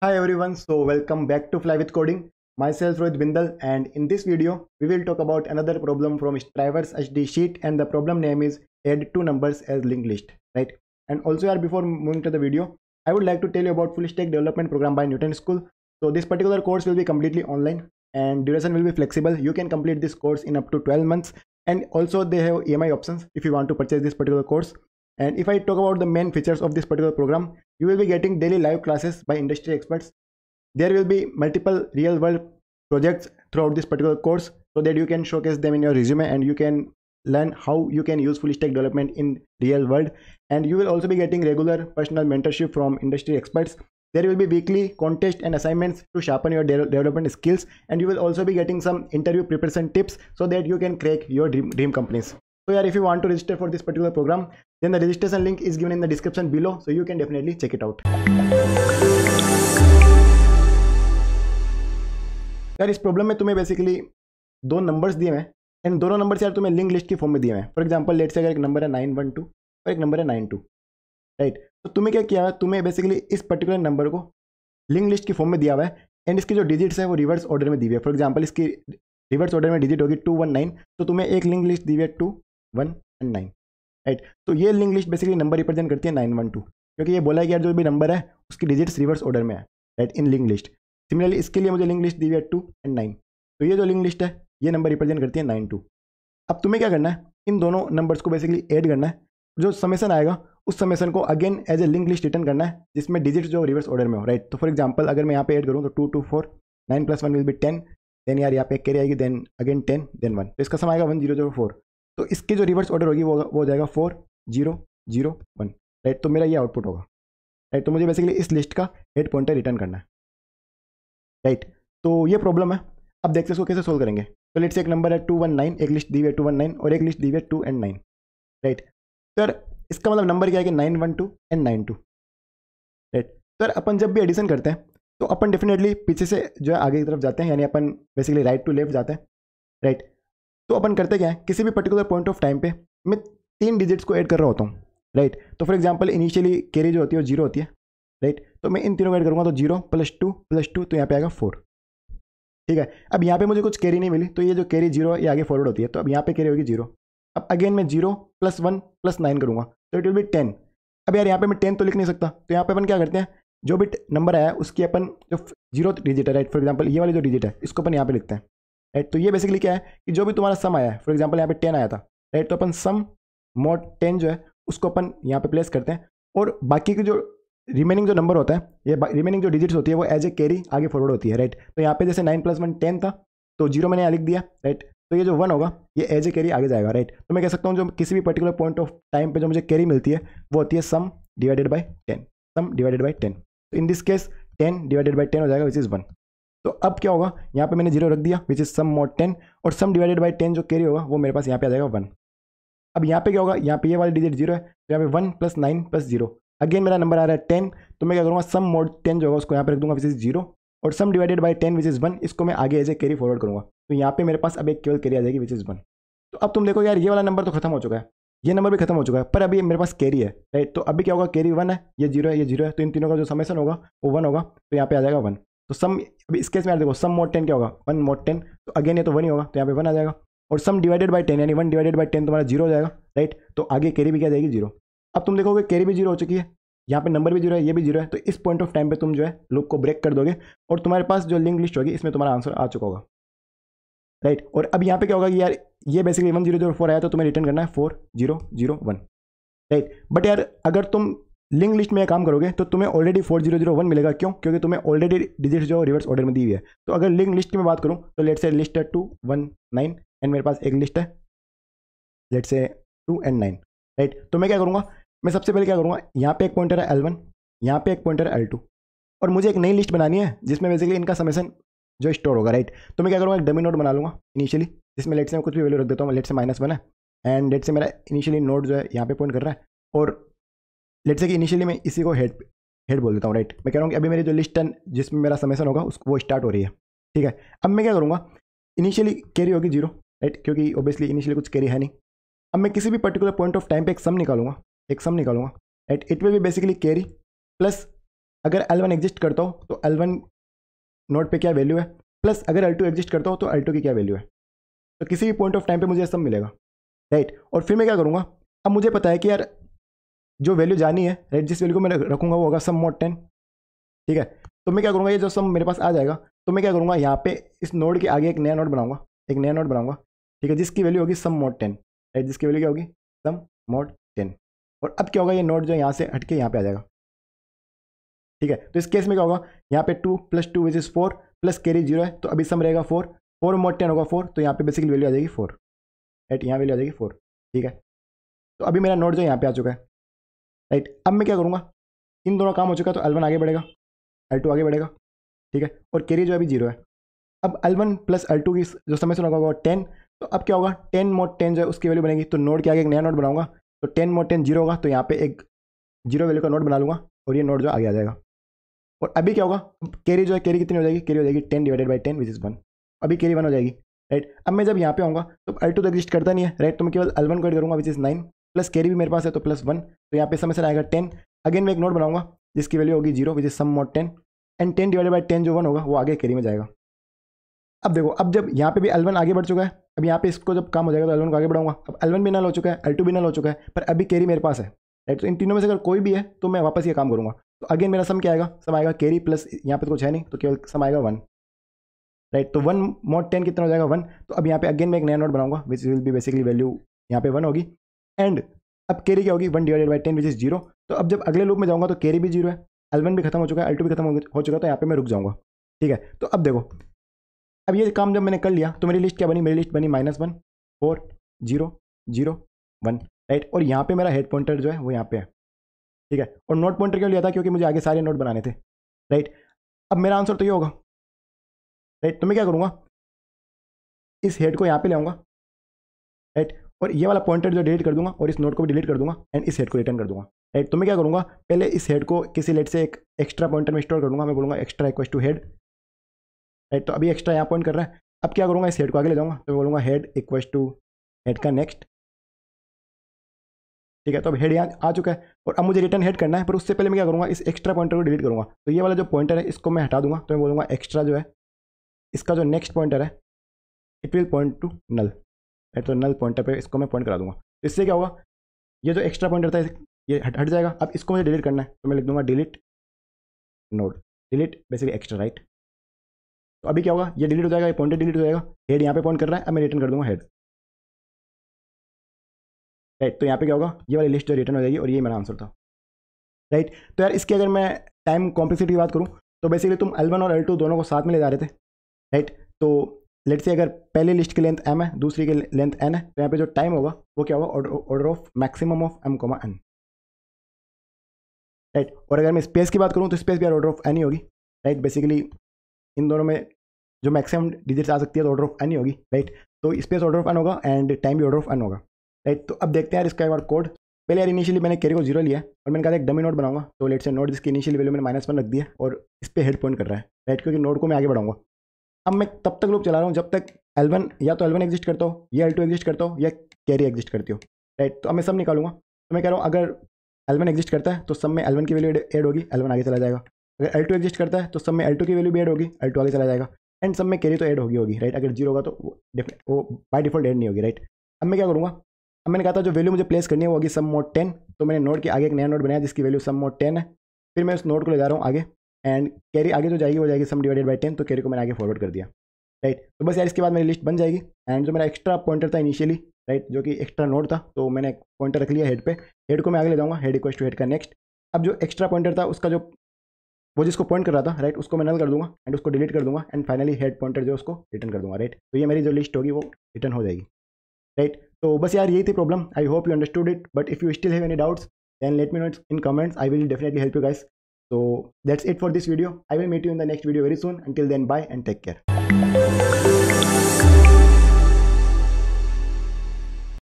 Hi everyone, so welcome back to Fly with Coding. Myself Rohit Bindal, and in this video we will talk about another problem from Strivers HD sheet, and the problem name is add two numbers as linked list, right? And also before moving to the video, I would like to tell you about full stack development program by Newton School. So this particular course will be completely online and duration will be flexible. You can complete this course in up to 12 months, and also they have EMI options if you want to purchase this particular course. And if I talk about the main features of this particular program, you will be getting daily live classes by industry experts. There will be multiple real world projects throughout this particular course so that you can showcase them in your resume and you can learn how you can use full stack development in real world. And you will also be getting regular personal mentorship from industry experts. There will be weekly contests and assignments to sharpen your development skills, and you will also be getting some interview preparation tips so that you can crack your dream companies. So if you want to register for this particular program, then the registration link is given in the description below, so you can definitely check it out. यार इस problem में तुम्हें basically दो numbers दिए हैं and दोनों numbers यार तुम्हें लिंक लिस्ट की फॉर्म में दिए हैं. फॉर एग्जांपल लेट्स से अगर एक नंबर है 912 और एक नंबर है 92, राइट? तो तुम्हें क्या किया है, तुम्हें बेसिकली इस पर्टिकुलर नंबर को लिंक लिस्ट की फॉर्म में दिया हुआ है एंड इसकी जो डिजिट्स है वो रिवर्स ऑर्डर में दी हुई है. फॉर एग्जाम्पल इसकी रिवर्स ऑर्डर में डिजिट होगी 219, तो तुम्हें एक लिंक लिस्ट दी हुई है 2, 1 एंड 9, राइट? तो ये link list basically number represent करती है 912, क्योंकि ये बोला है कि यार जो भी नंबर है उसकी डिजिट्स रिवर्स ऑर्डर में है, राइट, इन लिंक लिस्ट. सिमिलरली इसके लिए मुझे लिंक लिस्ट दी हुई है 2 एंड 9, तो ये जो लिंक लिस्ट है ये नंबर रिप्रेजेंट करती है 92. अब तुम्हें क्या करना है, इन दोनों नंबर्स को बेसिकली ऐड करना है. जो समेसन आएगा उस समेसन को again as a link list return करना है जिसमें डिजिट्स जो रिवर्स ऑर्डर में हो, राइट? तो फॉर एग्जांपल अगर मैं यहाँ पे ऐड करूँ तो 2 2 4, 9 + 1 विल बी 10, देन यार यहाँ पे कैरी आएगी, देन अगेन 10, देन 1, तो इसका सम आएगा 1 0 0 4. तो इसकी जो रिवर्स ऑर्डर होगी वो हो जाएगा 4 0 0 1, राइट? तो मेरा ये आउटपुट होगा, राइट? तो मुझे बेसिकली इस लिस्ट का हेड पॉइंटर रिटर्न करना है, राइट? तो ये प्रॉब्लम है. अब देखते हैं इसको कैसे सोल्व करेंगे. तो लेट्स से एक नंबर है 219, एक लिस्ट दी हुई है 219 और एक लिस्ट दी हुई है 2 एंड 9, राइट? तो यार इसका मतलब नंबर क्या है कि 912 एंड 92, राइट? तो यार अपन जब भी एडिशन करते हैं तो अपन डेफिनेटली पीछे से जो है आगे की तरफ जाते हैं, यानी अपन बेसिकली राइट टू लेफ्ट जाते हैं, राइट? तो अपन करते क्या है, किसी भी पर्टिकुलर पॉइंट ऑफ टाइम पे मैं 3 डिजिट्स को ऐड कर रहा होता हूँ, राइट? तो फॉर एग्जाम्पल इनिशियली कैरी जो होती है वो 0 होती है, राइट? तो मैं इन तीनों को ऐड करूँगा तो 0 + 2 तो यहाँ पे आएगा 4, ठीक है? अब यहाँ पे मुझे कुछ कैरी नहीं मिली, तो ये जो कैरी 0 है ये आगे फॉरवर्ड होती है, तो अब यहाँ पे कैरी होगी 0. अब अगेन मैं 0 + 1 + 9 करूँगा तो इट विल बी 10. अब यार यहाँ पे मैं 10 तो लिख नहीं सकता, तो यहाँ पे अपन क्या करते हैं, जो भी नंबर आया उसकी अपन जो 0 डिजिट है, राइट? फॉर एग्जाम्पल ये वाली जो डिजिट है इसको अपन यहाँ पे लिखते हैं, राइट? तो ये बेसिकली क्या है कि जो भी तुम्हारा सम आया है, फॉर एग्जाम्पल यहाँ पे 10 आया था, राइट? तो अपन सम मोड 10 जो है उसको अपन यहाँ पे प्लेस करते हैं और बाकी की जो रिमेनिंग जो नंबर होता है, ये रिमेनिंग जो डिजिट्स होती है वो एज ए कैरी आगे फॉरवर्ड होती है, राइट? तो यहाँ पे जैसे 9 + 1 10 था, तो 0 मैंने यहाँ लिख दिया, राइट? तो ये जो 1 होगा ये एज ए कैरी आगे जाएगा, राइट? तो मैं कह सकता हूँ जो किसी भी पर्टिकुलर पॉइंट ऑफ टाइम पे जो मुझे कैरी मिलती है वो होती है सम divided by 10, some divided by 10. तो in this case 10 divided by 10 हो जाएगा विच इज़ 1. तो अब क्या होगा, यहाँ पे मैंने 0 रख दिया विच इज सम मोड 10, और सम डिवाइडेड बाई 10 जो कैरी होगा वो मेरे पास यहाँ पे आ जाएगा 1. अब यहाँ पे क्या होगा, यहाँ पे ये वाली डिजिट 0 है, तो यहाँ पे 1 + 9 + 0, अगेन मेरा नंबर आ रहा है 10, तो मैं क्या करूँगा, सम मोड 10 जो होगा उसको यहाँ पे रख दूंगा विच इज 0, और सम डिवाइडेड बाई 10 विच इज़ 1, इसको मैं आगे एज ए कैरी फॉरवर्ड करूँगा, तो यहाँ पे मेरे पास अब एक केवल कैरी आ जाएगी विच इज़ 1. तो अब तुम देखो यार ये वाला नंबर तो खत्म हो चुका है, ये नंबर भी खत्म हो चुका है, पर अभी मेरे पास कैरी है, राइट? तो अभी क्या होगा, कैरी 1 है, ये 0 है, ये 0 है, तो इन तीनों का जो समेसन होगा वो 1 होगा, तो यहाँ पे आ जाएगा 1. तो सम अभी इस केस में यार देखो सम मोड 10 क्या होगा, 1 mod 10, तो अगेन ये तो 1 ही होगा, तो यहाँ पे 1 आ जाएगा, और सम डिवाइडेड बाई 10 यानी 1 डिवाइडेड बाई 10 तुम्हारा 0 हो जाएगा, राइट? तो आगे कैरी भी क्या जाएगी 0. अब तुम देखोगे कैरी भी 0 हो चुकी है, यहाँ पे नंबर भी 0 है, ये भी 0 है, तो इस पॉइंट ऑफ टाइम पे तुम जो है लूप को ब्रेक कर दोगे और तुम्हारे पास जो लिंक लिस्ट होगी इसमें तुम्हारा आंसर आ चुका होगा, राइट? और अब यहाँ पे क्या होगा कि यार ये बेसिकली 1 0 0 4 आया, तो तुम्हें रिटर्न करना है 4 0 0 1, राइट? बट यार अगर तुम लिंक लिस्ट में काम करोगे तो तुम्हें ऑलरेडी 4 0 0 1 मिलेगा, क्यों? क्योंकि तुम्हें ऑलरेडी डिजिट्स जो रिवर्स ऑर्डर में दी हुई है. तो अगर लिंक लिस्ट की मैं बात करूँ तो लेट से लिस्ट है 2 1 9 एंड मेरे पास एक लिस्ट है लेट से 2 एंड 9, राइट? तो मैं क्या करूँगा, मैं सबसे पहले क्या करूँगा, यहाँ पे एक पॉइंटर है L1, यहाँ पे एक पॉइंटर है L2, और मुझे एक नई लिस्ट बनानी है जिसमें बेसिकली इनका समेसन जो स्टोर होगा, राइट? तो मैं क्या करूँगा, एक डमी नोड बना लूँगा इनिशियली, जिसमें लेट से मैं कुछ भी वैल्यू रख देता हूँ, लेट से -1 है, एंड लेट से मेरा इनिशियली नोड जो है यहाँ पे पॉइंट कर रहा है, और लेट से कि इनिशियली मैं इसी को हेड बोल देता हूँ, राइट? मैं कह रहा हूँ कि अभी मेरी जो लिस्ट है जिसमें मेरा समेसन होगा वो स्टार्ट हो रही है, ठीक है? अब मैं क्या करूँगा, इनिशियली कैरी होगी 0, राइट? क्योंकि ऑब्वियसली इनिशियली कुछ कैरी है नहीं. अब मैं किसी भी पर्टिकुलर पॉइंट ऑफ टाइम पे एक सम निकालूंगा, right? It will be basically carry plus अगर L1 एग्जिस्ट करता हो तो L1 नोड पे क्या वैल्यू है, प्लस अगर L2 एग्जिस्ट करता हो तो L2 की क्या वैल्यू है। तो किसी भी पॉइंट ऑफ टाइम पे मुझे सब मिलेगा, राइट। और फिर मैं क्या करूँगा, अब मुझे पता है कि यार जो वैल्यू जानी है, राइट, जिस वैल्यू को मैं रखूँगा वो होगा सम मोड 10, ठीक है। तो मैं क्या करूँगा, ये जो सम मेरे पास आ जाएगा, तो मैं क्या करूँगा, यहाँ पे इस नोड के आगे एक नया नोड बनाऊंगा, ठीक है, जिसकी वैल्यू होगी सम मोड 10, राइट, जिसकी वैल्यू क्या होगी सम मोड 10। और अब क्या होगा, ये नोड जो यहाँ से हट के यहाँ पे आ जाएगा, ठीक है। तो इस केस में क्या होगा, यहाँ पे 2 + 2 विच इज 4 प्लस कैरी 0 है, तो अभी सम रहेगा 4 मोड 10 होगा 4, तो यहाँ पे बेसिकली वैल्यू आ जाएगी 4, राइट, यहाँ वैल्यू आ जाएगी 4, ठीक है। तो अभी मेरा नोड जो यहाँ पे आ चुका है, राइट। अब मैं क्या करूँगा, इन दोनों काम हो चुका है, तो L1 आगे बढ़ेगा, L2 आगे बढ़ेगा, ठीक है, और कैरी जो अभी 0 है। अब L1 + L2 की जो समेशन होगा 10, तो अब क्या होगा 10 mod 10 जो है उसकी वैल्यू बनेगी, तो नोड के आगे एक नया नोड बनाऊंगा, तो 10 mod 10 0 होगा, तो यहाँ पे एक 0 वैल्यू का नोड बना लूंगा और ये नोड जो आगे आ जाएगा। और अभी क्या होगा, कैरी जो है, कैरी कितनी हो जाएगी, कैरी हो जाएगी 10 / 10 विच इज़ 1, अभी कैरी 1 हो जाएगी, राइट। अब मैं जब यहाँ पे आऊँगा तो L2 तो एग्जिस्ट करता नहीं है, राइट, तो मैं केवल L1 को ऐड करूँगा विच इज़ 9, प्लस कैरी भी मेरे पास है तो +1, तो यहाँ पे समेशन आएगा 10। अगेन मैं एक नोड बनाऊंगा जिसकी वैल्यू होगी 0 which is sum mod 10, and 10 / 10 जो 1 होगा वो आगे कैरी में जाएगा। अब देखो, अब जब यहाँ पे भी L1 आगे बढ़ चुका है, अब यहाँ पे इसको जब काम हो जाएगा तो L1 को आगे बढ़ाऊंगा, अब L1 भी नल हो चुका है, L2 भी नल हो चुका है, पर अभी कैरी मेरे पास है, राइट। तो इन तीनों में से अगर कोई भी है तो मैं वापस ये काम करूँगा, तो अगेन मेरा सम क्या आएगा, सम आएगा कैरी प्लस यहाँ पे तो कुछ है नहीं, तो केवल सम आएगा 1, राइट। तो 1 mod 10 कितना हो जाएगा 1, तो अब यहाँ पे अगेन मैं एक नया नोड बनाऊंगा which will be basically value यहाँ पे 1 होगी, एंड अब कैरी क्या होगी 1 / 10 विच इज 0। तो अब जब अगले लूप में जाऊँगा तो कैरी भी 0 है, L1 भी खत्म हो चुका है, L2 भी खत्म हो चुका है, तो यहाँ पे मैं रुक जाऊँगा, ठीक है। तो अब देखो, अब ये काम जब मैंने कर लिया तो मेरी लिस्ट क्या बनी, मेरी लिस्ट बनी -1 4 0 0 1, राइट। और यहाँ पे मेरा हेड पॉइंटर जो है वो यहाँ पे है, ठीक है। और नोट पॉइंटर क्यों लिया था, क्योंकि मुझे आगे सारे नोट बनाने थे, राइट। अब मेरा आंसर तो ये होगा, राइट। तो मैं क्या करूँगा, इस हेड को यहाँ पे ले आऊँगा, राइट, और ये वाला पॉइंटर जो डिलीट कर दूंगा और इस नोट को भी डिलीट कर दूंगा एंड इस हेड को रिटर्न कर दूंगा, राइट। तो मैं क्या करूँगा, पहले इस हेड को किसी लेट से एक एक्स्ट्रा पॉइंटर में स्टोर कर दूंगा, मैं बोलूँगा extra equal to head, right. तो अभी एक्स्ट्रा यहाँ पॉइंट कर रहा है, अब क्या करूँगा, इस हेड को आगे ले जाऊँगा, तो मैं बोलूँगा हेड इक्वल टू हेड का नेक्स्ट, ठीक है। तो अब हेड यहाँ आ चुका है और अब मुझे रिटर्न हेड करना है, पर उससे पहले मैं क्या करूँगा, इस एक्स्ट्रा पॉइंटर को डिलीट करूँगा। तो ये वाला जो पॉइंटर है इसको मैं हटा दूंगा, तो मैं बोलूँगा एक्स्ट्रा जो है इसका जो नेक्स्ट पॉइंटर है it will point to null, right. तो नल पॉइंटर पे इसको मैं पॉइंट करा दूंगा, तो इससे क्या होगा, ये जो एक्स्ट्रा पॉइंटर था ये हट जाएगा। अब इसको मुझे डिलीट करना है, तो मैं लिख दूंगा delete node, delete basically extra, right. तो अभी क्या होगा, ये डिलीट हो जाएगा, ये पॉइंटर डिलीट हो जाएगा, हेड यहाँ पे पॉइंट कर रहा है, अब मैं रिटर्न कर दूंगा हेड, राइट। तो यहाँ पे क्या होगा, ये वाली लिस्ट जो रिटर्न हो जाएगी और ये मेरा आंसर था, राइट। तो यार इसकी अगर मैं टाइम कॉम्प्लेक्सिटी की बात करूँ तो बेसिकली तुम L1 और L2 दोनों को साथ में ले जा रहे थे, राइट। तो लेट से अगर पहले लिस्ट की लेंथ m है, दूसरी की लेंथ n है, तो यहाँ पे जो टाइम होगा वो क्या होगा, order of maximum of m, n, right. और अगर मैं स्पेस की बात करूँ तो स्पेस भी ऑर्डर ऑफ n ही होगी, राइट। बेसिकली इन दोनों में जो मैक्सिमम डिजिट्स आ सकती है तो ऑर्डर ऑफ n ही होगी, राइट। तो स्पेस ऑर्डर ऑफ n होगा एंड टाइम भी ऑर्डर ऑफ n होगा, राइट। तो अब देखते हैं यार इसका एक बार कोड। पहले यार इनिशियली मैंने कैरी को 0 लिया और मैंने कहा एक डमी नोड बनाऊंगा, तो लेट से नोड जिसकी इनिशियल वैल्यू मैंने -1 रख दिया और इस पर हेड पॉइंट कर रहा है, राइट, क्योंकि नोड को मैं आगे बढ़ाऊंगा। अब मैं तब तक लूप चला रहा हूँ जब तक L1 या तो L1 एग्जिस्ट करता हो या L2 एग्जिस्ट करता हो या कैरी एग्जिस्ट करती हो, राइट। तो अब मैं सब निकालूंगा, तो मैं कह रहा हूँ अगर L1 एग्जिस्ट करता है तो सब में L1 की वैल्यू ऐड होगी, L1 आगे चला जाएगा। अगर L2 एग्जिस्ट करता है तो सब में L2 की वैल्यू भी ऐड होगी, L2 आगे चला जाएगा, एंड सब में कैरी तो ऐड होगी, राइट। अगर 0 होगा तो वो बाय डिफॉल्ट ऐड नहीं होगी, राइट। अब मैं क्या करूँगा, अब मैंने कहा था जो वैल्यू मुझे प्लेस करनी है वो होगी सम मोड 10, तो मैंने नोड के आगे एक नया नोड बनाया जिसकी वैल्यू सम मोड 10 है, फिर मैं उस नोड को ले जा रहा हूँ आगे एंड कैरी आगे जो जाएगी वो जाएगी सम डिवाइडेड बाई 10, तो कैरी को मैंने आगे फॉरवर्ड कर दिया, राइट। तो बस यार इसके बाद मेरी लिस्ट बन जाएगी एंड जो मेरा एक्स्ट्रा पॉइंटर था इनिशियली, राइट, जो कि एक्स्ट्रा नोड था, तो मैंने पॉइंटर रख लिया हेड पे, हेड को मैं आगे ले जाऊँगा, हेड इक्वल टू हेड का नेक्स्ट। अब जो एक्स्ट्रा पॉइंटर था उसका जो वो जिसको पॉइंट कर रहा था, राइट, उसको मैं नल कर दूंगा एंड उसको डिलीट कर दूंगा एंड फाइनली हेड पॉइंटर जो उसको रिटर्न कर दूंगा, राइट। तो ये मेरी जो लिस्ट होगी वो रिटर्न हो जाएगी, राइट। तो बस यार यही थी problem, I hope you understood it, but if you still have any doubts, then let me know in comments. I will definitely help you guys. So that's it for this video. I will meet you in the next video very soon. Until then, bye and take care.